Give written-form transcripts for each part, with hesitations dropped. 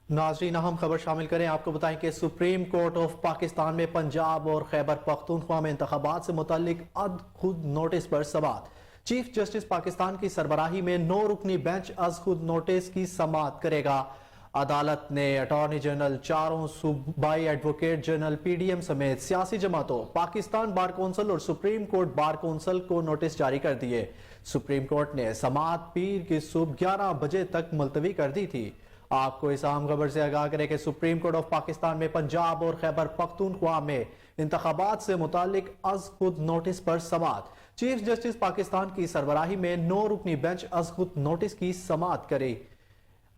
नाजरीन अहम खबर शामिल करें। आपको बताएं कि सुप्रीम कोर्ट ऑफ पाकिस्तान में पंजाब और खैबर पख्तूनख्वा में इंतखाबात से मुतालिक अद खुद नोटिस पर समाअत। चीफ जस्टिस पाकिस्तान की सरबराही में 9 रुकनी बेंच अज खुद नोटिस की समाअत करेगा। अदालत ने अटॉर्नी जनरल, चारों सूबाई एडवोकेट जनरल, PDM समेत सियासी जमातों, पाकिस्तान बार कौंसिल और सुप्रीम कोर्ट बार कौंसिल को नोटिस जारी कर दिए। सुप्रीम कोर्ट ने समाअत पीर की सुबह 11 बजे तक मुलतवी कर दी थी। आपको इस अहम खबर से आगाह करें कि सुप्रीम कोर्ट ऑफ पाकिस्तान में पंजाब और खैबर पख्तूनख्वा में इंतखाबात से मुतालिक अज खुद नोटिस पर समाअत। चीफ जस्टिस पाकिस्तान की सरबराही में 9 रुकनी बेंच अज खुद नोटिस की समाअत करी।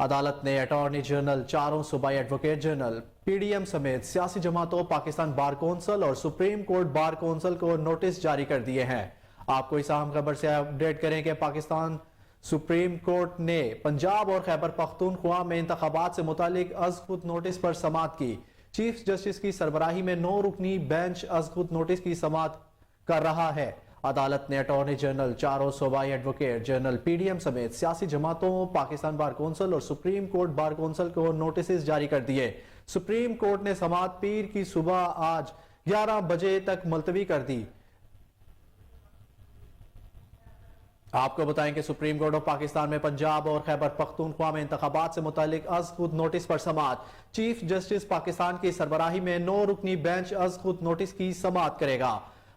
अदालत ने अटॉर्नी जनरल, चारों सूबाई एडवोकेट जनरल, PDM समेत सियासी जमातों, पाकिस्तान बार कौंसिल और सुप्रीम कोर्ट बार कौंसिल को नोटिस जारी कर दिए हैं। आपको इस अहम खबर से अपडेट करें कि पाकिस्तान सुप्रीम कोर्ट ने पंजाब और खैबर पख्तूनख्वा में इंतखाबात से मुतालिक अज खुद नोटिस पर समाअत की। चीफ जस्टिस की सरबराही में 9 रुकनी बेंच अज खुद नोटिस की समाअत कर रहा है। अदालत ने अटॉर्नी जनरल, चारों सूबाई एडवोकेट जनरल, PDM समेत सियासी जमातों, पाकिस्तान बार कौंसिल और सुप्रीम कोर्ट बार कौंसिल को नोटिस जारी कर दिए। सुप्रीम कोर्ट ने समाअत पीर की सुबह आज 11 बजे तक मुलतवी कर दी। आपको बताएं कि सुप्रीम कोर्ट ऑफ पाकिस्तान में पंजाब और खैबर पख्तूनख्वा में इंतखाबात से मुतालिक अज खुद नोटिस पर समाअत। चीफ जस्टिस पाकिस्तान की सरबराही में 9 रुकनी बेंच अज खुद नोटिस की समाअत करेगा।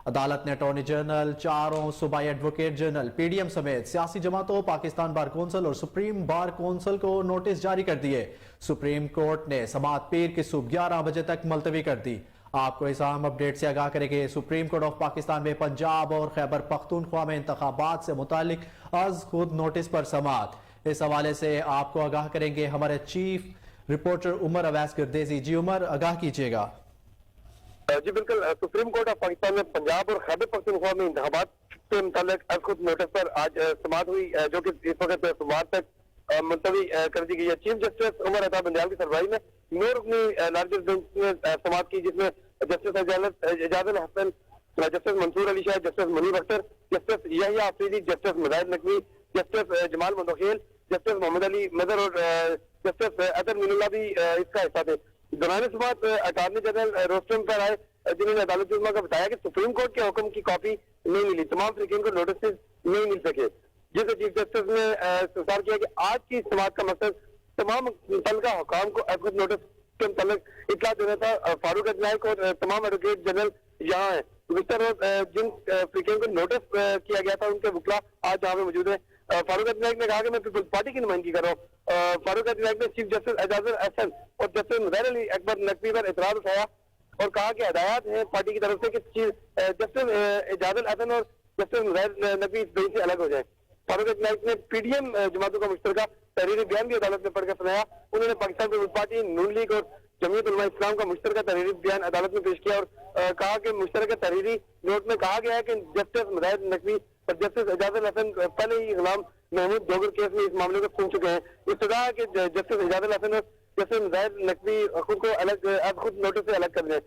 अदालत ने अटॉर्नी जनरल, चारों सूबाई एडवोकेट जनरल, PDM समेत सियासी जमातों, पाकिस्तान बार कौंसिल और सुप्रीम बार कौंसिल को नोटिस जारी कर दिए। सुप्रीम कोर्ट ने समाअत पीर की सुबह 11 बजे तक मुलतवी कर दी। आपको इस अहम अपडेट से आगाह करेंगे। सुप्रीम कोर्ट ऑफ पाकिस्तान में पंजाब और खैबर पख्तूनख्वा में इंतखाबात से मुतालिक अज खुद नोटिस पर समाअत। इस हवाले से आपको आगाह करेंगे हमारे चीफ रिपोर्टर उमर अवैस गर्देजी। जी उमर, आगाह कीजिएगा। जी बिल्कुल, सुप्रीम कोर्ट ऑफ पाकिस्तान में पंजाब और खैबर पख्तूनख्वा में इंतखाबात से मुतालिक अज खुद नोटिस पर आज समाअत हुई, जो कि इस वक्त सोमवार तक मुलतवी कर दी गई है। चीफ जस्टिस उमर अता बंदयाल की सरबराही में 9 रुकनी लार्जेस्ट बेंच ने समाअत की, जिसमें justice Ijazul Hasan, justice Mansoor Ali Shah, justice Munir Akhtar, justice Yahya Afridi, justice Mujahid Naqvi, justice Jamal Mandokhail, justice Mohammad Ali Mazhar और जस्टिस अतर मीनुल्लाह भी इसका हिस्सा थे। दौरान समाअत अटॉर्नी जनरल रोस्टम पर आए, जिन्होंने अदालत का बताया कि सुप्रीम कोर्ट के हुक्म की कॉपी नहीं मिली, तमाम फ्रीकिन को नोटिस नहीं मिल सके, जिसे चीफ जस्टिस ने स्वीकार किया कि आज की समाअत का मकसद तमाम मुतल्लिका हुकाम को खुद नोटिस के मुताबिक इत्तला देना था। फारूक अजनायक और तमाम एडवोकेट जनरल यहाँ है। जिन फ्रीकिन को नोटिस किया गया था, उनके वकला आज यहाँ पे मौजूद है। फारूक अजनायक ने कहा कि मैं पीपल्स पार्टी की नुमाइंदगी कर रहा हूँ। फारूक अजनायक ने चीफ जस्टिस एजाजुल हसन और जस्टिस मुज़हिर अली अकबर नकवी पर एतराज उठाया और कहा कि हदायत है पार्टी की तरफ से कि जस्टिस एजाजुल हसन और जस्टिस मुज़हिर नकवी इस बेंच से अलग हो जाए। फारूक अजनायक ने PDM जमातों का मुश्तरका तहरीरी बयान भी अदालत में पढ़कर सुनाया। उन्होंने पाकिस्तान पीपल्स पार्टी, नून लीग और जमीयत उलमा इस्लाम का मुश्तरका तहरीरी बयान अदालत में पेश किया और कहा कि मुश्तरका तहरीरी नोट में कहा गया है कि जस्टिस मुज़हिर नकवी और जस्टिस एजाजुल हसन पहले ही गुलाम महमूद डोगर केस में इस मामले को सुन चुके हैं। इब्तिदा है कि जस्टिस एजाजुल हसन और जस्टिस मुज़हिर नकवी खुद को अलग खुद नोटिस से अलग कर दें।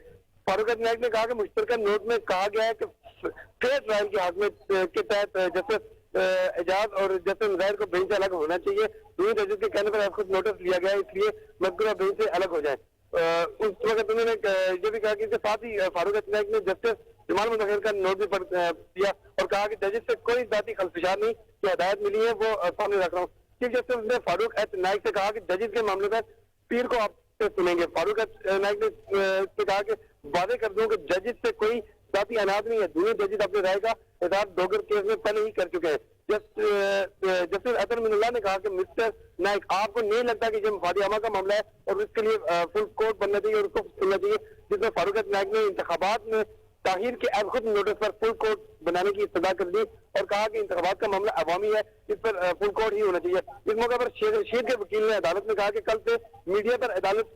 फारूक अजनायक ने कहा कि मुश्तरका नोट में कहा गया है कि फेयर ट्रायल की हाकमियत के तहत जस्टिस एजाज और जस्टिस मुज़हिर को बेंच से अलग होना चाहिए। दोनों जजेस के कहने पर खुद नोटिस लिया गया है, इसलिए मज़कूरा बेंच से अलग हो जाए। उस वक्त उन्होंने ये भी कहा कि इसके साथ ही फारूक अजनायक ने जस्टिस जमाल मुंतखिल का नोट भी दिया और कहा कि जजेस से कोई जाती खलफिशार नहीं, जो हदायत मिली है वो सामने रख रहा हूँ। चीफ जस्टिस ने फारूक अजनायक से कहा कि जजेस के मामले पर पीर को आप सुनेंगे। फारूक अजनायक ने कहा कि वादे कर दूं कि जजेस से कोई जाती अनाज नहीं है, दोनों जजेस अपने राय का इजहार डोगर केस में पहले ही कर चुके हैं। जस्टिस अतर मीनुल्लाह ने कहा कि मिस्टर नाइक, आपको नहीं लगता कि ये मफादी आमा का मामला है और इसके लिए फुल कोर्ट बनना चाहिए और उसको सुनना चाहिए, जिसमें फारूक अजनायक ने इंतखाबात में ताहीर के खुद नोटिस पर फुल कोर्ट बनाने की इस्तदा कर दी और कहा कि इंतखाबात का मामला अवामी है, इस पर फुल कोर्ट ही होना चाहिए। इस मौके पर शेर के वकील ने अदालत में कहा कि कल से मीडिया पर अदालत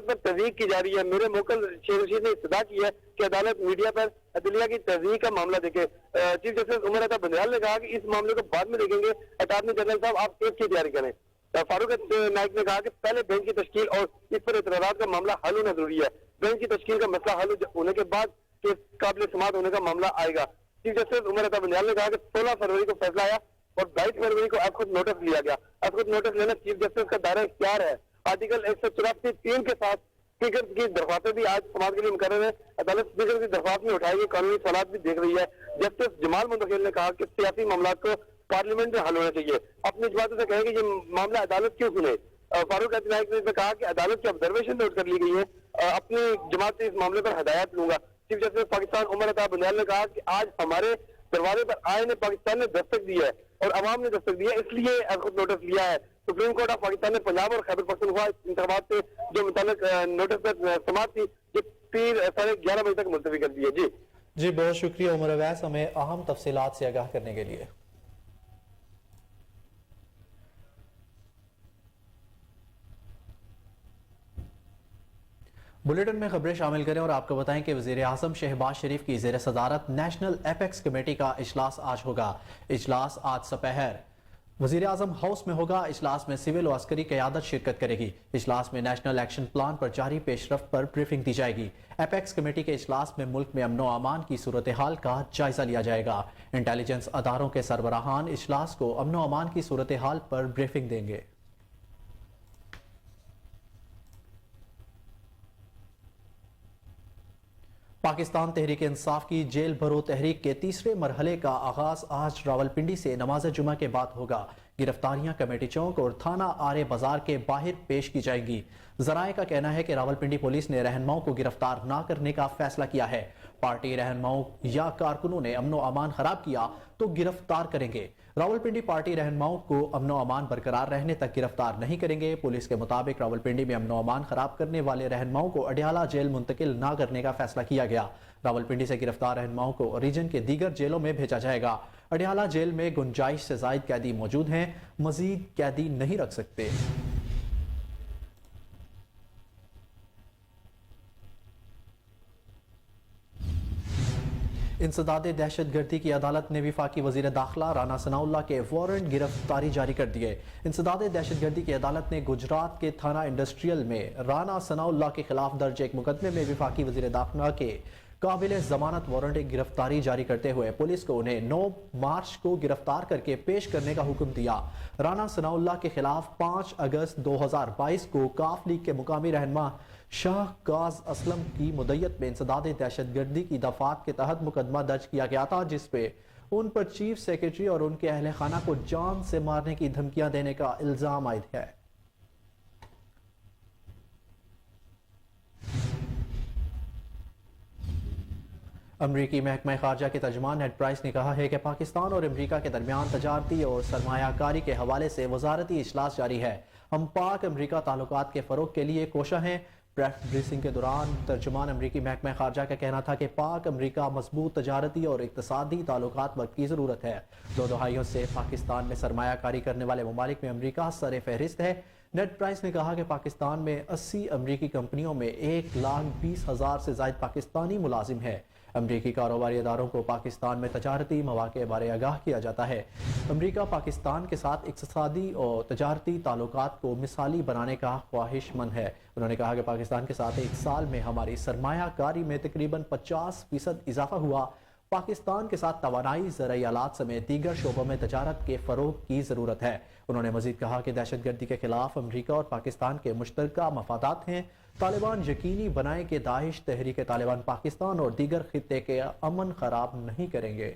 पर तहरीक की जा रही है। मेरे मोकल शेर रशीद ने इस्तदा की है कि अदालत मीडिया पर अदलिया की तहरीक का मामला देखे। चीफ जस्टिस उमर अता बंदयाल ने कहा कि इस मामले को बाद में देखेंगे, अटॉर्नी जनरल साहब आप केस की तैयारी करें। फारूक नाइक ने कहा कि पहले बेंच की तश्कील और इस पर एतराज़ात का मामला हल होना जरूरी है। बेंच की तश्कील का मसला हल होने के बाद केस काबिल समाअत होने का मामला आएगा। चीफ जस्टिस उमर अता बंदयाल ने कहा कि 16 फरवरी को फैसला आया और 22 फरवरी को अब खुद नोटिस लिया गया। अब खुद नोटिस लेना चीफ जस्टिस का दायरा इख्तियार है। आर्टिकल 184(3) के साथ स्पीकर की दरख्वास्तें भी आज समाज के लिए मुकर्रर है। अदालत स्पीकर की दरख्वास्त भी उठाएगी, कानूनी सवालात भी देख रही है। जस्टिस जमाल मुंतकिल ने कहा कि सियासी मामला को पार्लियामेंट में हल होना चाहिए। अपनी जमातों से कहेंगे ये मामला अदालत क्यों सुने। फारूक अब्दुल नाइक ने कहा कि अदालत की ऑब्जर्वेशन नोट कर ली गई है, अपनी जमात से इस मामले पर हदायत लूंगा। चीफ जस्टिस पाकिस्तान उमर अता बुनियाल ने कहा कि आज हमारे दरवाजे पर आए ने पाकिस्तान ने दस्तक दी है और अवाम ने दस्तक दी है, इसलिए खुद नोटिस लिया है। सुप्रीम कोर्ट ऑफ पाकिस्तान ने पंजाब और खैबर पख्तूनख्वा इंतखाबात से जो मुतालिक नोटिस पर समाप्त थी, जो फिर 11:30 बजे तक मुलतवी कर दी है। जी बहुत शुक्रिया उमर अवैस, हमें अहम तफसीलात से आगाह करने के लिए। बुलेटिन में खबरें शामिल करें और आपको बताएं कि वज़ीर आज़म शहबाज शरीफ की ज़ेर सदारत नेशनल एपेक्स कमेटी का इजलास आज होगा। इजलास आज दोपहर वज़ीर आज़म हाउस में होगा। इजलास में सिविल और अस्करी क़यादत शिरकत करेगी। इजलास में नेशनल एक्शन प्लान पर जारी पेशरफ पर ब्रीफिंग दी जाएगी। एपेक्स कमेटी के इजलास में मुल्क में अमन व अमान की सूरत हाल का जायजा लिया जाएगा। इंटेलिजेंस अदारों के सरबराहान इजलास को अमन व अमान की सूरत हाल पर ब्रीफिंग देंगे। पाकिस्तान तहरीक इंसाफ की जेल भरो तहरीक के तीसरे मरहले का आगाज आज रावलपिंडी से नमाज जुमा के बाद होगा। गिरफ्तारियां कमेटी चौक और थाना आरे बाजार के बाहर पेश की जाएंगी। जराये का कहना है कि रावलपिंडी पुलिस ने रहनुमाओं को गिरफ्तार न करने का फैसला किया है। पार्टी रहनुमाओं या कारकुनों ने अमनो अमान खराब किया तो गिरफ्तार करेंगे। रावलपिंडी पार्टी रहनुमाओं को अमनो अमान बरकरार रहने तक गिरफ्तार नहीं करेंगे। पुलिस के मुताबिक रावलपिंडी में अमनो अमान खराब करने वाले रहनुमाओं को अडियाला जेल मुंतकिल न करने का फैसला किया गया। रावलपिंडी से गिरफ्तार रहनुमाओं को रीजन के दीगर जेलों में भेजा जाएगा। अडियाला जेल में गुंजाइश से जायद कैदी मौजूद हैं, मजीद कैदी नहीं रख सकते। इंसदाद दहशतगर्दी की अदालत ने वफाकी वजीर दाखिला राना सनाउल्लाह के वारंट गिरफ्तारी जारी कर दिए। इंसदाद दहशतगर्दी की अदालत ने गुजरात के थाना इंडस्ट्रियल में राना सनाउल्लाह के खिलाफ दर्ज एक मुकदमे में वफाकी वजीर दाखिला के काबिल जमानत वारंट गिरफ्तारी जारी करते हुए पुलिस को उन्हें 9 मार्च को गिरफ्तार करके पेश करने का हुक्म दिया। राना सनाउल्लाह के खिलाफ 5 अगस्त 2022 को काफ लीग के मुकामी रहनुमा शाहकाज असलम की मुद्दत में इंसदाद दहशतगर्दी की दफात के तहत मुकदमा दर्ज किया गया था, जिसपे उन पर चीफ सेक्रेटरी और उनके अहल खाना को जान से मारने की धमकियां देने का इल्जाम आयद है। अमरीकी महकमा खारजा के तर्जुमान नेड प्राइस ने कहा है कि पाकिस्तान और अमरीका के दरमियान तजारती और सरमायाकारी के हवाले से वजारती इजलास जारी है। हम पाक अमरीका ताल्लुकात के फ़रोग के लिए कोशा हैं। प्रेस ब्रीफिंग के दौरान तर्जुमान अमरीकी महकमा खारजा का कहना था कि पाक अमरीका मजबूत तजारती और इक़्तिसादी ताल्लुकात वक्त की ज़रूरत है। 2 दहाइयों से पाकिस्तान में सरमायाकारी करने वाले ममालिक में अमरीका सर फहरिस्त है। नेड प्राइस ने कहा कि पाकिस्तान में 80 अमरीकी कंपनियों में 1,20,000 से ज़ायद पाकिस्तानी मुलाजिम है। अमरीकी कारोबारी इदारों को पाकिस्तान में तजारती मौक़े बारे आगाह किया जाता है। अमरीका पाकिस्तान के साथ इक़्तिसादी और तजारती ताल्लुकात को मिसाली बनाने का ख्वाहिशमंद है। उन्होंने कहा कि पाकिस्तान के साथ एक साल में हमारी सरमायाकारी में तकरीबन 50% इजाफा हुआ। पाकिस्तान के साथ तवानाई, ज़राई आलात समेत दीगर शोबों में तजारत के फ़रोग की ज़रूरत है। उन्होंने मज़ीद कहा कि दहशतगर्दी के खिलाफ अमरीका और पाकिस्तान के मुश्तरका मफादात हैं। तालिबान यकीनी बनाए कि दाइश तहरीक तालिबान पाकिस्तान और दीगर खित्ते के अमन खराब नहीं करेंगे।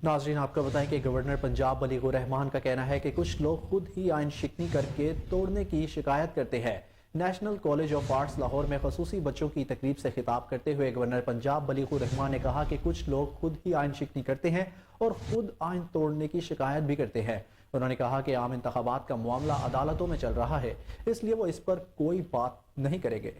नाजरीन, आपको बताएं कि गवर्नर पंजाब वलीगुर रहमान का कहना है कि कुछ लोग खुद ही आइन शिकनी करके तोड़ने की शिकायत करते हैं। National college of arts Lahore में खसूसी बच्चों की तकरीब से खिताब करते हुए गवर्नर पंजाब वलीगुर रहमान ने कहा कि कुछ लोग खुद ही आइन शिकनी करते हैं और खुद आइन तोड़ने की शिकायत भी करते हैं। उन्होंने कहा कि आम इंतखाबात का मामला अदालतों में चल रहा है, इसलिए वो इस पर कोई बात नहीं करेंगे।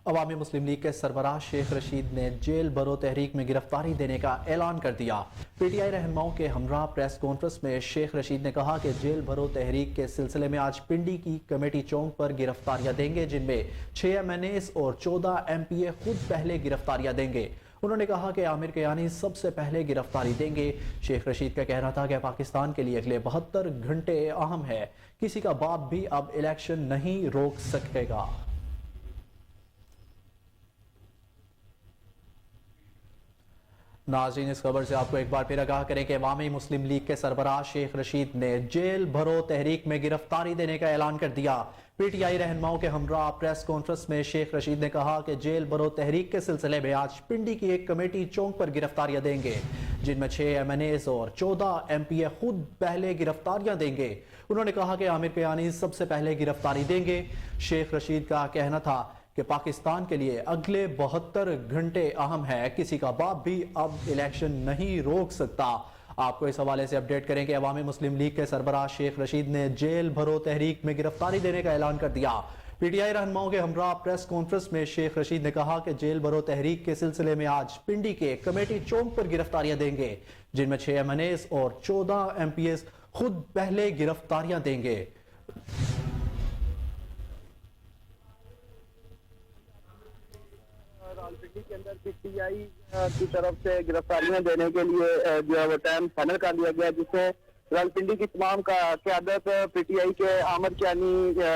अवामी मुस्लिम लीग के सरबराह शेख रशीद ने जेल भरो तहरीक में गिरफ्तारी देने का ऐलान कर दिया। पीटीआई रहनुमाओं के हमरा प्रेस कॉन्फ्रेंस में शेख रशीद ने कहा कि जेल भरो तहरीक के सिलसिले में आज पिंडी की कमेटी चौक पर गिरफ्तारियां देंगे, जिनमें 6 MNAs और 14 MPA खुद पहले गिरफ्तारियां देंगे। उन्होंने कहा कि आमिर कियानी सबसे पहले गिरफ्तारी देंगे। शेख रशीद का कहना था कि पाकिस्तान के लिए अगले 72 घंटे अहम है, किसी का बाप भी अब इलेक्शन नहीं रोक सकेगा। नाज़रीन, इस खबर से आपको एक बार फिर आगाह करें कि अवामी मुस्लिम लीग के सरबराह शेख रशीद ने जेल भरो तहरीक में गिरफ्तारी देने का ऐलान कर दिया। पीटीआई रहनुमाओं के हमरा प्रेस कॉन्फ्रेंस में शेख रशीद ने कहा कि जेल भरो तहरीक के सिलसिले में आज पिंडी की एक कमेटी चौक पर गिरफ्तारियां देंगे, जिनमें 6 MNAs और 14 MPA खुद पहले गिरफ्तारियां देंगे। उन्होंने कहा कि आमिर कियानी सबसे पहले गिरफ्तारी देंगे। शेख रशीद का कहना था कि पाकिस्तान के लिए अगले 72 घंटे अहम है, किसी का बाप भी अब इलेक्शन नहीं रोक सकता। आपको इस हवाले से अपडेट करें कि अवामी मुस्लिम लीग के सरबराह शेख रशीद ने जेल भरो तहरीक में गिरफ्तारी देने का ऐलान कर दिया। पीटीआई रहनुमाओं के हमरा प्रेस कॉन्फ्रेंस में शेख रशीद ने कहा कि जेल भरो तहरीक के सिलसिले में आज पिंडी के कमेटी चौक पर गिरफ्तारियां देंगे, जिनमें 6 MNAs और 14 MPAs खुद पहले गिरफ्तारियां देंगे। रावलपिंडी के अंदर पीटीआई की तरफ से गिरफ्तारियां देने के लिए जो है वो टाइम फाइनल कर दिया गया, जिससे रावलपिंडी की तमाम का क़यादत पीटीआई के आमिर कियानी,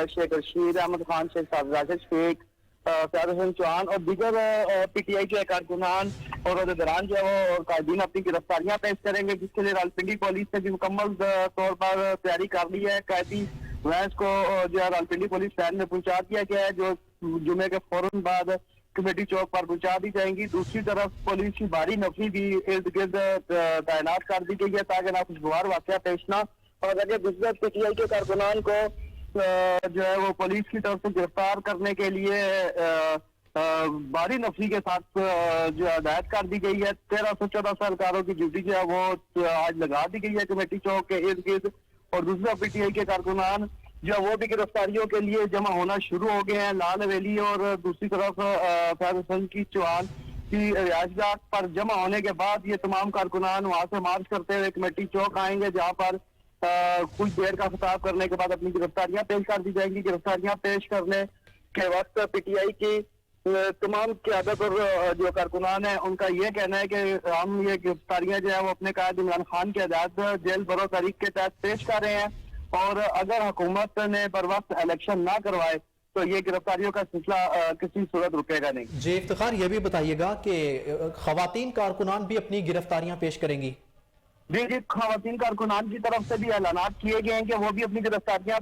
शेख रशीद, अहमद खान, शेख राशिद शेख, फयाज हसन चौहान और दीगर पीटीआई के कारकुनान और अहदेदारान जो है वो और कायदीन अपनी गिरफ्तारियां पेश करेंगे, जिसके लिए रावलपिंडी पुलिस ने भी मुकम्मल तौर पर तैयारी कर ली है। कैदी वैस को जो है रावलपिंडी पुलिस स्टैंड में पहुंचा दिया गया है, जो जुमे के फौरन बाद कमेटी चौक पर पहुंचा दी जाएंगी। दूसरी तरफ पुलिस की भारी नफरी भी इर्द गिर्द तैनात कर दी गई है, ताकि नाखुशगवार वाकया पेश ना और अगर दूसरे पीटीआई के कारकुनान को जो है वो पुलिस की तरफ से गिरफ्तार करने के लिए भारी नफरी के साथ जो हदायत कर दी गई है। 13 से 14 एहलकारों की ड्यूटी जो है वो आज लगा दी गई है कमेटी चौक के इर्द गिर्द और दूसरा पीटीआई के कारकुनान जो वो भी गिरफ्तारियों के लिए जमा होना शुरू हो गए हैं। लाल हवेली और दूसरी तरफ फयाज हसन की चौहान की रिहायशगाह पर जमा होने के बाद ये तमाम कारकुनान वहां से मार्च करते हुए कमेटी चौक आएंगे, जहां पर कुछ देर का खिताब करने के बाद अपनी गिरफ्तारियां पेश कर दी जाएंगी। गिरफ्तारियां पेश करने के वक्त पीटीआई की तमाम क़यादत और जो कारकुनान है उनका ये कहना है कि हम ये गिरफ्तारियां जो है वो अपने कायद इमरान खान की हिदायत जेल भरो तहरीक के तहत पेश कर रहे हैं और अगर हुकूमत ने बर वक्त इलेक्शन ना करवाए तो ये गिरफ्तारियों का सिलसिला किसी सूरत रुकेगा नहीं। जी इफ्तिखार, ये भी बताइएगा कि खवातीन कारकुनान भी अपनी गिरफ्तारियां पेश करेंगी। जी, खवातीन कारकुनान की तरफ से भी ऐलानात किए गए हैं कि वो भी अपनी गिरफ्तारियां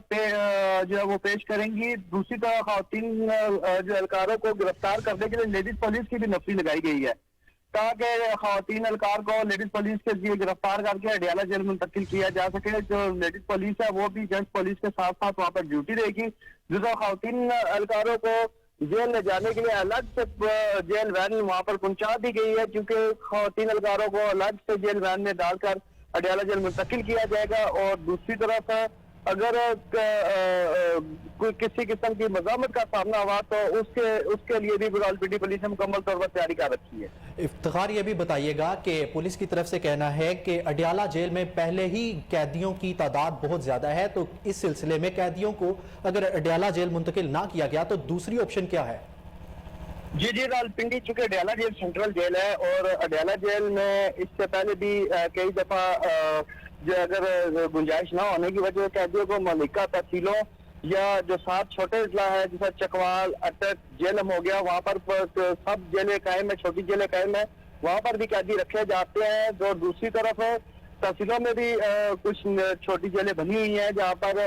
जो है वो पेश करेंगी। दूसरी तरफ खवातीन जो एहलकारों को गिरफ्तार करने के लिए लेडीज पुलिस की भी नफरी लगाई गई है, ताकि खवातीन एहलकार को लेडीज पुलिस के लिए गिरफ्तार करके अडियाला जेल मुंतकिल किया जा सके। जो लेडीज पुलिस है वो भी जेंट्स पुलिस के साथ साथ वहाँ पर ड्यूटी रहेगी, जिससे खवातीन एहलकारों को जेल ले जाने के लिए अलग से जेल वैन वहाँ पर पहुंचा दी गई है, क्योंकि खवातीन एहलकारों को अलग से जेल वैन में डालकर अडियाला जेल मुंतकिल किया जाएगा। और दूसरी तरफ अगर कोई किसी किस्म की मज़ामत का सामना हुआ तो उसके लिए भी रावलपिंडी पुलिस ने मुकम्मल तौर पर तैयारी कर रखी है। इफ्तिखार, ये भी बताइएगा कि पुलिस की तरफ से कहना है कि अडियाला जेल में पहले ही कैदियों की तादाद बहुत ज्यादा है, तो इस सिलसिले में कैदियों को अगर अडियाला जेल मुंतकिल ना किया गया तो दूसरी ऑप्शन क्या है? जी, रावलपिंडी चूंकि अडियाला जेल सेंट्रल जेल है और अडियाला जेल में इससे पहले भी कई दफा जो अगर गुंजाइश ना होने की वजह से कैदियों को मलिका तहसीलों या जो 7 छोटे अजला है जैसा चकवाल, अटक, जेलम हो गया, वहाँ पर सब जेलें कायम है, छोटी जेलें कायम है, वहाँ पर भी कैदी रखे जाते हैं। जो दूसरी तरफ तहसीलों में भी कुछ छोटी जेलें बनी हुई हैं जहाँ पर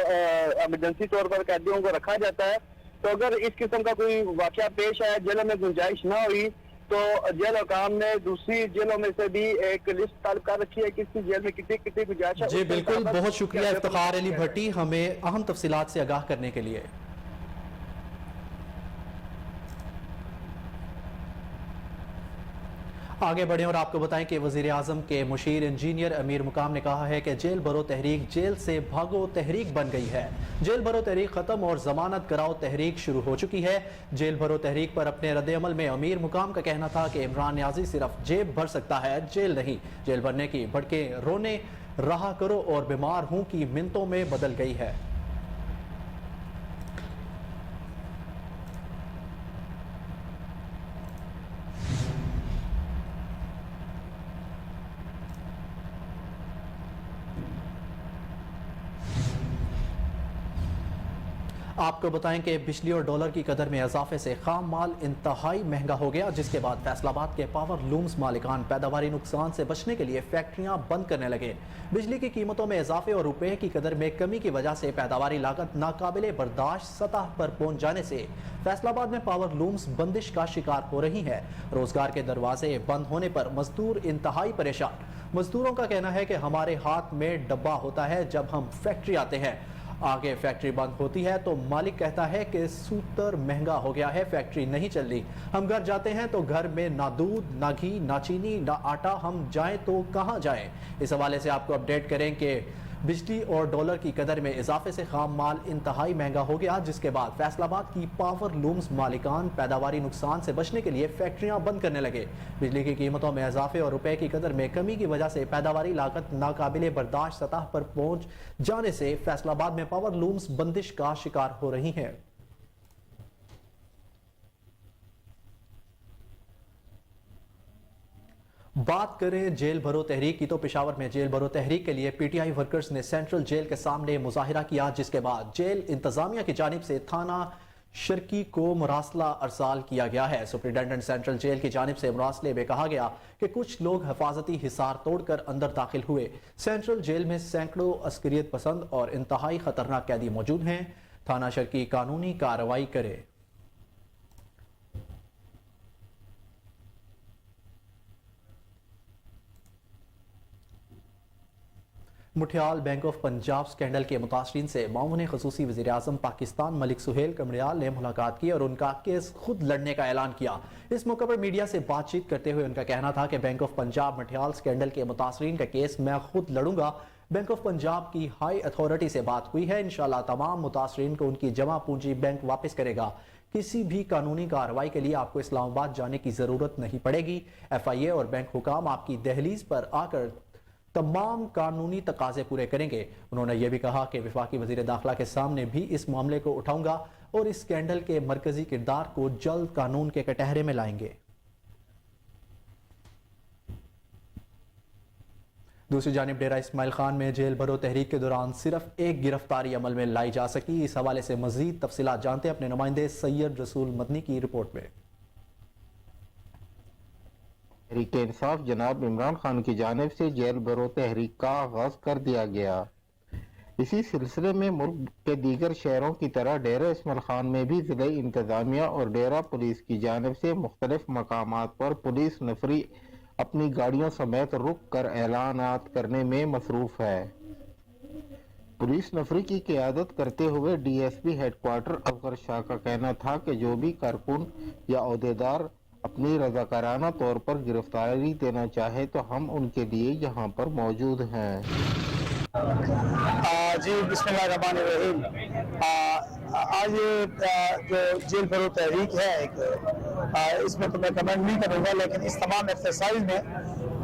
इमरजेंसी तौर पर कैदियों को रखा जाता है। तो अगर इस किस्म का कोई वाकया पेश आया, जेलों में गुंजाइश ना हुई, तो जेल हुकाम ने दूसरी जेलों में से भी एक लिस्ट तलब कर रखी है कि किसी जेल में कितनी गुंजाइश है। जी बिल्कुल, बहुत शुक्रिया इफ्तिखार अली भट्टी हमें अहम तफसीलात से आगाह करने के लिए। आगे बढ़े और आपको बताएं कि वजीर आजम के मुशीर इंजीनियर अमीर मुकाम ने कहा है कि जेल भरो तहरीक जेल से भागो तहरीक बन गई है। जेल भरो तहरीक खत्म और जमानत कराओ तहरीक शुरू हो चुकी है। जेल भरो तहरीक पर अपने रद्द-ए-अमल में अमीर मुकाम का कहना था कि इमरान न्याजी सिर्फ जेब भर सकता है, जेल नहीं। जेल भरने की भड़के रोने रहा करो और बीमार हूं की मिन्नतों में बदल गई है। आपको बताएं कि बिजली और डॉलर की कदर में इजाफे से खाम माल इंतहाई महंगा हो गया, जिसके बाद फैसलाबाद के पावर लूम्स मालिकान पैदावारी नुकसान से बचने के लिए फैक्ट्रियां बंद करने लगे। बिजली की कीमतों में इजाफे और रुपए की कदर में कमी की वजह से पैदावारी लागत नाकाबिले बर्दाश्त सतह पर पहुंच जाने से फैसलाबाद में पावर लूम्स बंदिश का शिकार हो रही है। रोजगार के दरवाजे बंद होने पर मजदूर इंतहाई परेशान। मजदूरों का कहना है कि हमारे हाथ में डब्बा होता है जब हम फैक्ट्री आते हैं, आगे फैक्ट्री बंद होती है तो मालिक कहता है कि सूतर महंगा हो गया है, फैक्ट्री नहीं चल रही। हम घर जाते हैं तो घर में ना दूध, ना घी, ना चीनी, ना आटा, हम जाएं तो कहां जाएं। इस हवाले से आपको अपडेट करें कि बिजली और डॉलर की कदर में इजाफे से खाम माल इंतहाई महंगा हो गया, जिसके बाद फैसलाबाद की पावर लूम्स मालिकान पैदावारी नुकसान से बचने के लिए फैक्ट्रियां बंद करने लगे। बिजली की कीमतों में इजाफे और रुपए की कदर में कमी की वजह से पैदावारी लागत नाकाबिले बर्दाश्त सतह पर पहुंच जाने से फैसलाबाद में पावर लूम्स बंदिश का शिकार हो रही हैं। बात करें जेल भरो तहरीक की तो पेशावर में जेल भरो तहरीक के लिए पीटीआई वर्कर्स ने सेंट्रल जेल के सामने मुजाहिरा किया, जिसके बाद जेल इंतजामिया की जानिब से थाना शर्की को मुरासला अरसाल किया गया है। सुप्रिंटेंडेंट सेंट्रल जेल की जानिब से मुरासले में कहा गया कि कुछ लोग हिफाजती हिसार तोड़कर अंदर दाखिल हुए। सेंट्रल जेल में सैकड़ों अस्करियत पसंद और इंतहाई खतरनाक कैदी मौजूद हैं। थाना शर्की कानूनी कार्रवाई करे। मुठियाल बैंक ऑफ पंजाब स्कैंडल के मुतासरीन से मामून खसूसी वज़ीर आज़म पाकिस्तान मलिक सुहेल कमरियाल ने मुलाकात की और उनका केस खुद लड़ने का ऐलान किया। इस मौके पर मीडिया से बातचीत करते हुए उनका कहना था कि बैंक ऑफ पंजाब मुठियाल स्कैंडल के मुतासरीन का केस मैं खुद लड़ूंगा। बैंक ऑफ पंजाब की हाई अथॉरिटी से बात हुई है, इंशाल्लाह तमाम मुतासरीन को उनकी जमा पूंजी बैंक वापस करेगा। किसी भी कानूनी कार्रवाई के लिए आपको इस्लामाबाद जाने की जरूरत नहीं पड़ेगी। FIA और बैंक हुकाम आपकी दहलीज पर आकर तमाम कानूनी तकाजे पूरे करेंगे। उन्होंने यह भी कहा कि वफाकी वजीर दाखिला के सामने भी इस मामले को उठाऊंगा और इस स्कैंडल के मरकजी किरदार को जल्द कानून के कटहरे में लाएंगे। दूसरी जानिब डेरा इस्माइल खान में जेल भरो तहरीक के दौरान सिर्फ एक गिरफ्तारी अमल में लाई जा सकी। इस हवाले से मजीद तफसीलात जानते हैं अपने नुमाइंदे सैयद रसूल मदनी की रिपोर्ट में। तहरीक इंसाफ जनाब इमरान खान की जानिब से जेल भरो तहरीक का आगाज कर दिया गया। इसी सिलसिले में मुल्क के दीगर शहरों की तरह डेरा इस्माइल खान में भी जिला इंतजामिया और डेरा पुलिस की जानिब से मुख्तलिफ मकामात पर पुलिस नफरी अपनी गाड़ियों समेत रुक कर ऐलानात करने में मसरूफ है। पुलिस नफरी की क़ियादत करते हुए DSP हेडक्वार्टर अफगर शाह का कहना था कि जो भी कारकुन या ओहदेदार अपनी रज़ाकाराना तौर पर गिरफ्तारी देना चाहे तो हम उनके लिए यहाँ पर मौजूद हैं। जी बिस्मिल्लाहिर्रहमानिर्रहीम। आज ये जो जेल भरो तहरीक है इसमें तो मैं कमेंट नहीं करूँगा, लेकिन इस तमाम एक्सरसाइज में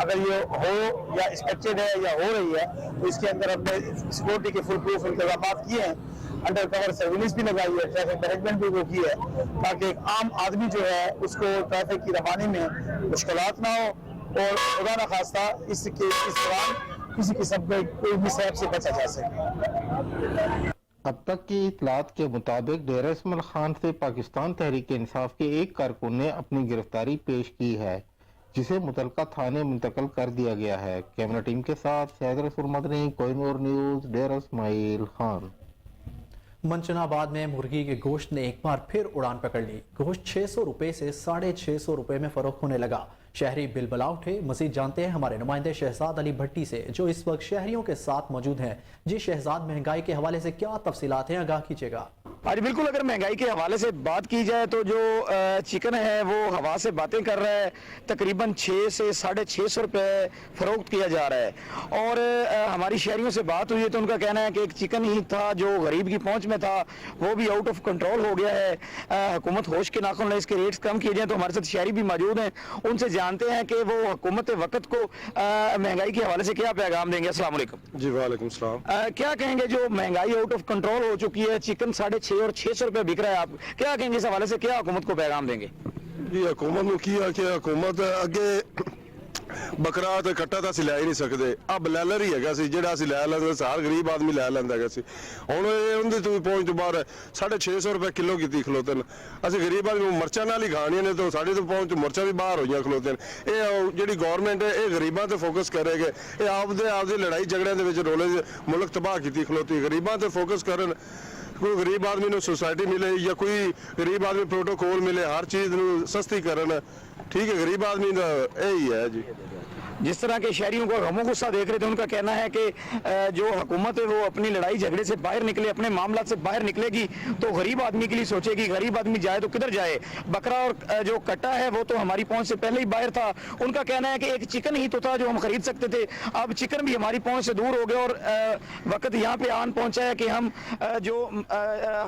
अगर ये हो या एक्सपेक्टेड है या हो रही है तो इसके अंदर हमने सिक्योरिटी के फुल प्रूफ इंतजाम किए हैं, अंडर कवर सर्विलेंस भी लगाई है, ट्रैफिक मैनेजमेंट भी वो की है ताकि एक आम आदमी जो है उसको ट्रैफिक की रवानी में मुश्किलात ना हो और खुदा न खास्ता इस दौरान किसी किस्म के कोई मिसहैप से बचा जा सके। अब तक की इतलात के मुताबिक डेरा इस्माइल खान से पाकिस्तान तहरीक इंसाफ के एक कारकुन ने अपनी गिरफ्तारी पेश की है, जिसे मुतलका थाने मुंतकिल कर दिया गया है। कैमरा टीम के साथ सैयद रसूल मदनी, कोहिनूर न्यूज, डेरा इस्माइल खान। मंचनाबाद में मुर्गी के गोश्त ने एक बार फिर उड़ान पकड़ ली। गोश्त 600 रुपए से 650 रुपए में फरोख्त होने लगा। शहरी बिलबला उठे। मजीद जानते हैं हमारे नुमाइंदे शहजाद अली भट्टी से, जो इस वक्त शहरियों के साथ मौजूद हैं। जी शहजाद, महंगाई के हवाले से क्या तफसीलात हैं, आगाह कीजिएगा। आज बिल्कुल, अगर महंगाई के हवाले से बात की जाए तो जो चिकन है वो हवा से बातें कर रहा है, तकरीबन 6 से 650 रुपए फरोख्त किया जा रहा है। और हमारी शहरियों से बात हुई है तो उनका कहना है कि एक चिकन ही था जो गरीब की पहुंच में था, वो भी आउट ऑफ कंट्रोल हो गया है। हुकूमत होश के नाखुन ले इसके रेट्स कम किए जाए। तो हमारे साथ शहरी भी मौजूद हैं, उनसे जानते हैं कि वो हुकूमत वक्त को महंगाई के हवाले से क्या पैगाम देंगे। अस्सलाम वालेकुम। जी वालेकुम सलाम। क्या कहेंगे, जो महंगाई आउट ऑफ कंट्रोल हो चुकी है, चिकन 650 और 600 रुपए बिक रहा है, आप क्या कहेंगे इस हवाले से, क्या हुकूमत को पैगाम देंगे? जी हुकूमत को किया कि हुकूमत अगे ਬੱਕਰਾ ਤੇ ਕੱਟਾ ਤਾਂ ਅਸੀਂ ਲੈ ਹੀ ਨਹੀਂ ਸਕਦੇ। ਆ ਬਲੈਲਰ ਹੀ ਹੈਗਾ ਸੀ ਜਿਹੜਾ ਅਸੀਂ ਲੈ ਲੈਂਦੇ, ਸਾਰ ਗਰੀਬ ਆਦਮੀ ਲੈ ਲੈਂਦਾ ਹੈਗਾ ਸੀ। ਹੁਣ ਇਹ ਉਹਦੇ ਤੋਂ ਪਹੁੰਚ ਤੋਂ ਬਾਹਰ 650 ਰੁਪਏ ਕਿਲੋ ਕੀਤੀ ਖਲੋਤੇ ਨੇ। ਅਸੀਂ ਗਰੀਬ ਆਦਮੀ ਮਿਰਚਾਂ ਨਾਲ ਹੀ ਖਾਣੀਆਂ ਨੇ, ਤਾਂ ਸਾਡੇ ਤੋਂ ਪਹੁੰਚ ਮਿਰਚਾਂ ਵੀ ਬਾਹਰ ਹੋਈਆਂ ਖਲੋਤੇ ਨੇ। ਇਹ ਜਿਹੜੀ ਗੌਰਮੈਂਟ ਹੈ ਇਹ ਗਰੀਬਾਂ ਤੇ ਫੋਕਸ ਕਰੇਗੇ। ਇਹ ਆਪਦੇ ਲੜਾਈ ਝਗੜਿਆਂ ਦੇ ਵਿੱਚ ਰੋਲੇ ਮੁਲਕ ਤਬਾਹ ਕੀਤੀ ਖਲੋਤੀ। ਗਰੀਬਾਂ ਤੇ ਫੋਕਸ ਕਰਨ, ਕੋਈ ਗਰੀਬ ਆਦਮੀ ਨੂੰ ਸੁਸਾਇਟੀ ਮਿਲੇ ਜਾਂ ਕੋਈ ਗਰੀਬ ਆਦਮੀ प्रोटोकॉल मिले, हर चीज सस्ती करन। ठीक है, गरीब आदमी का यही है जी। जिस तरह के शहरियों को गमो गुस्सा देख रहे थे, उनका कहना है कि जो हुकूमत है वो अपनी लड़ाई झगड़े से बाहर निकले, अपने मामला से बाहर निकलेगी तो गरीब आदमी के लिए सोचेगी। गरीब आदमी जाए तो किधर जाए? बकरा और जो कट्टा है वो तो हमारी पहुंच से पहले ही बाहर था। उनका कहना है कि एक चिकन ही तो था जो हम खरीद सकते थे, अब चिकन भी हमारी पहुंच से दूर हो गया और वक्त यहाँ पे आन पहुंचा है कि हम जो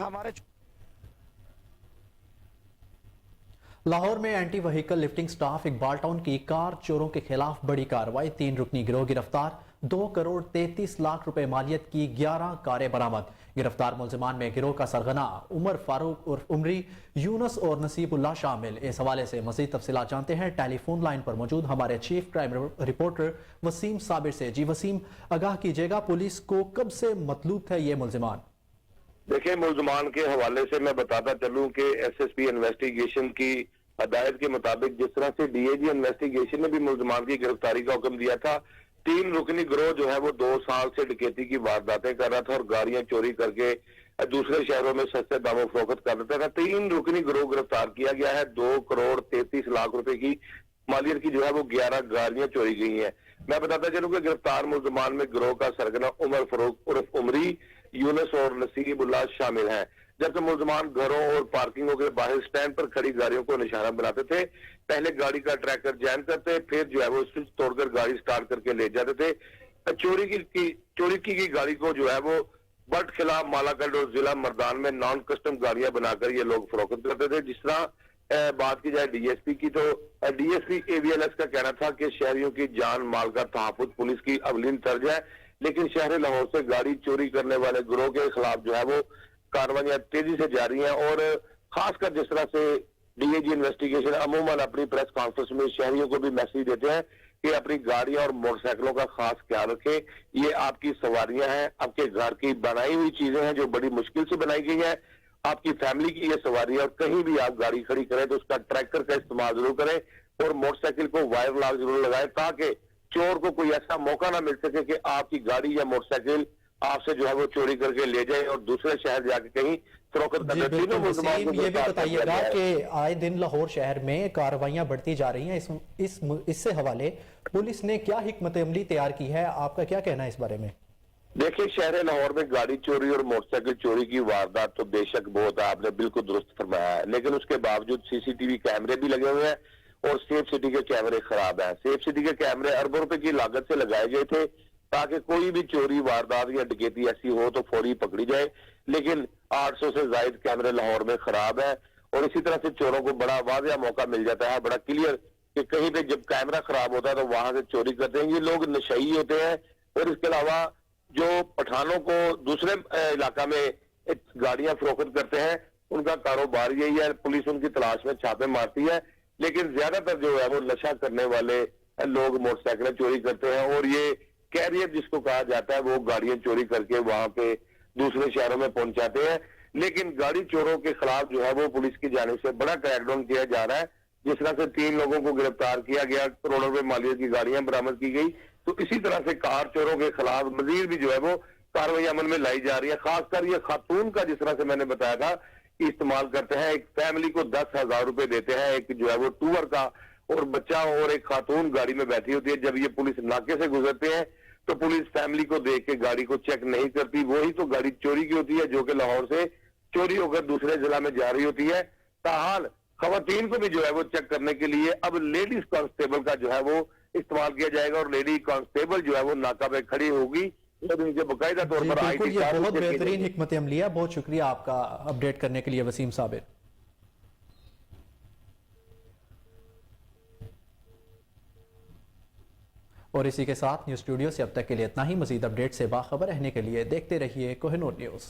हमारे लाहौर में anti vehicle lifting staff Iqbal town की कार चोरों के खिलाफ बड़ी कार्रवाई। 3 रुकनी गिरोह गिरफ्तार। 2 करोड़ 33 लाख रुपए मालियत की 11 कारें बरामद। गिरफ्तार मुलजिमान में गिरोह का सरगना उमर फारूक उर्फ उमरी, यूनुस और नसीबुल्लाह शामिल। इस हवाले से मजीद तफसीलात जानते हैं टेलीफोन लाइन पर मौजूद हमारे chief crime reporter Wasim Sabir से। जी वसीम, आगाह कीजिएगा, पुलिस को कब से मतलूब थे ये मुलजिमान? देखिए, मुलजमान के हवाले से मैं बताता चलूं कि एसएसपी इन्वेस्टिगेशन की हदायत के मुताबिक जिस तरह से डीएजी इन्वेस्टिगेशन ने भी मुलजमान की गिरफ्तारी का हुक्म दिया था, 3 रुकनी गिरोह जो है वो 2 साल से डकैती की वारदातें कर रहा था और गाड़ियां चोरी करके दूसरे शहरों में सस्ते दामों फरोख्त कर देता था। 3 रुकनी गिरोह गिरफ्तार किया गया है। 2 करोड़ 33 लाख रुपए की मालियत की जो है वो 11 गाड़ियां चोरी गई हैं। मैं बताता चलूं कि गिरफ्तार मुलजमान में गिरोह का सरगना उमर फारूक उर्फ उमरी, यूनुस और नसीबुल्लाह शामिल हैं। जबकि मुलजमान घरों और पार्किंगों के बाहर स्टैंड पर खड़ी गाड़ियों को निशाना बनाते थे। पहले गाड़ी का ट्रैकर जैम करते, फिर जो है वो स्विच तोड़कर गाड़ी स्टार्ट करके ले जाते थे। चोरी की गाड़ी को जो है वो बट खिलाफ मालाकंड और जिला मर्दान में नॉन कस्टम गाड़ियां बनाकर ये लोग फरोख्त करते थे। जिस तरह बात की जाए डीएसपी की, तो डीएसपी एवीएलएस का कहना था कि शहरियों की जान माल का तहफ्फुज पुलिस की अवलीन तर्ज है, लेकिन शहर लाहौर से गाड़ी चोरी करने वाले गिरोह के खिलाफ जो है वो कार्रवाइयां तेजी से जारी हैं। और खासकर जिस तरह से डीएजी इन्वेस्टिगेशन अमूमन अपनी प्रेस कॉन्फ्रेंस में शहरियों को भी मैसेज देते हैं कि अपनी गाड़ियां और मोटरसाइकिलों का खास ख्याल रखें। ये आपकी सवारियां हैं, आपके घर की बनाई हुई चीजें हैं जो बड़ी मुश्किल से बनाई गई है। आपकी फैमिली की ये सवारी है और कहीं भी आप गाड़ी खड़ी करें तो उसका ट्रैकर का इस्तेमाल जरूर करें और मोटरसाइकिल को वायर लॉक जरूर लगाएं, ताकि चोर को कोई ऐसा मौका ना मिल सके कि आपकी गाड़ी या मोटरसाइकिल आपसे जो है वो चोरी करके ले जाए और दूसरे शहर जाके कहीं फरोख्त कर दे। ये भी बताइएगा कि आए दिन लाहौर शहर में कार्रवाइयां बढ़ती जा रही हैं, इससे हवाले पुलिस ने क्या हिकमत अमली तैयार की है, आपका क्या कहना है इस बारे में? देखिए, शहर लाहौर में गाड़ी चोरी और मोटरसाइकिल चोरी की वारदात तो बेशक बहुत है, आपने बिल्कुल दुरुस्त फरमाया है, लेकिन उसके बावजूद सीसीटीवी कैमरे भी लगे हुए हैं और सेफ सिटी के कैमरे खराब हैं। सेफ सिटी के कैमरे अरबों रुपए की लागत से लगाए गए थे ताकि कोई भी चोरी वारदात या डकैती ऐसी हो तो फौरी पकड़ी जाए, लेकिन 800 से ज्यादा कैमरे लाहौर में खराब है और इसी तरह से चोरों को बड़ा वाज़ेह मौका मिल जाता है, बड़ा क्लियर, कि कहीं पे जब कैमरा खराब होता है तो वहां से चोरी करते हैं। ये लोग नशई होते हैं और इसके अलावा जो पठानों को दूसरे इलाका में गाड़ियां फरोख्त करते हैं उनका कारोबार यही है। पुलिस उनकी तलाश में छापे मारती है, लेकिन ज्यादातर जो है वो नशा करने वाले लोग मोटरसाइकिलें चोरी करते हैं और ये कैरियर जिसको कहा जाता है वो गाड़ियां चोरी करके वहां पे दूसरे शहरों में पहुंचाते हैं। लेकिन गाड़ी चोरों के खिलाफ जो है वो पुलिस की जानिब से बड़ा क्रैकडाउन किया जा रहा है। जिस तरह से 3 लोगों को गिरफ्तार किया गया, करोड़ों रुपए मालियत की गाड़ियां बरामद की गई, तो इसी तरह से कार चोरों के खिलाफ मजीद भी जो है वो कार्रवाई अमल में लाई जा रही है। खासकर ये खातून का, जिस तरह से मैंने बताया था, इस्तेमाल करते हैं। एक फैमिली को 10,000 रुपए देते हैं, एक जो है वो टूर का, और बच्चा और एक खातून गाड़ी में बैठी होती है। जब ये पुलिस नाके से गुजरते हैं तो पुलिस फैमिली को देख के गाड़ी को चेक नहीं करती, वही तो गाड़ी चोरी की होती है जो कि लाहौर से चोरी होकर दूसरे जिला में जा रही होती है। ताहाल खवातीन को भी जो है वो चेक करने के लिए अब लेडीज कांस्टेबल का जो है वो इस्तेमाल किया जाएगा और लेडी कांस्टेबल जो है वो नाका पे खड़ी होगी और उनके बाकायदा तौर पर बिल्कुल, ये बहुत बेहतरीन हिकमत अमली है। बहुत शुक्रिया आपका अपडेट करने के लिए वसीम साबिर। और इसी के साथ न्यूज़ स्टूडियो से अब तक के लिए इतना ही। मजीद अपडेट से बाखबर रहने के लिए देखते रहिए कोहिनूर न्यूज़।